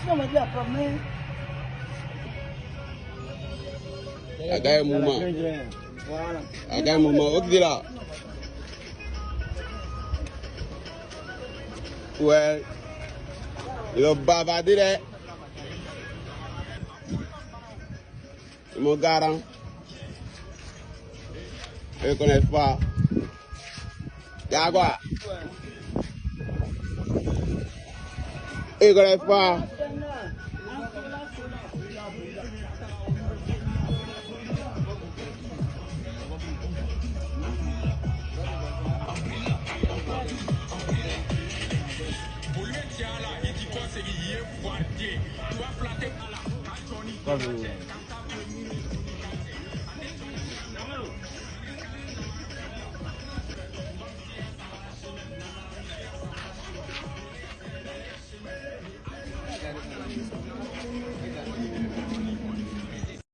sinon on m'a dit après, mais... Aga un moment. Voilà. Aga un moment. Ok, là. Ouais. Il a bavardé là. Mon garant. Je ne connais pas. Y'a quoi? Je ne connais pas.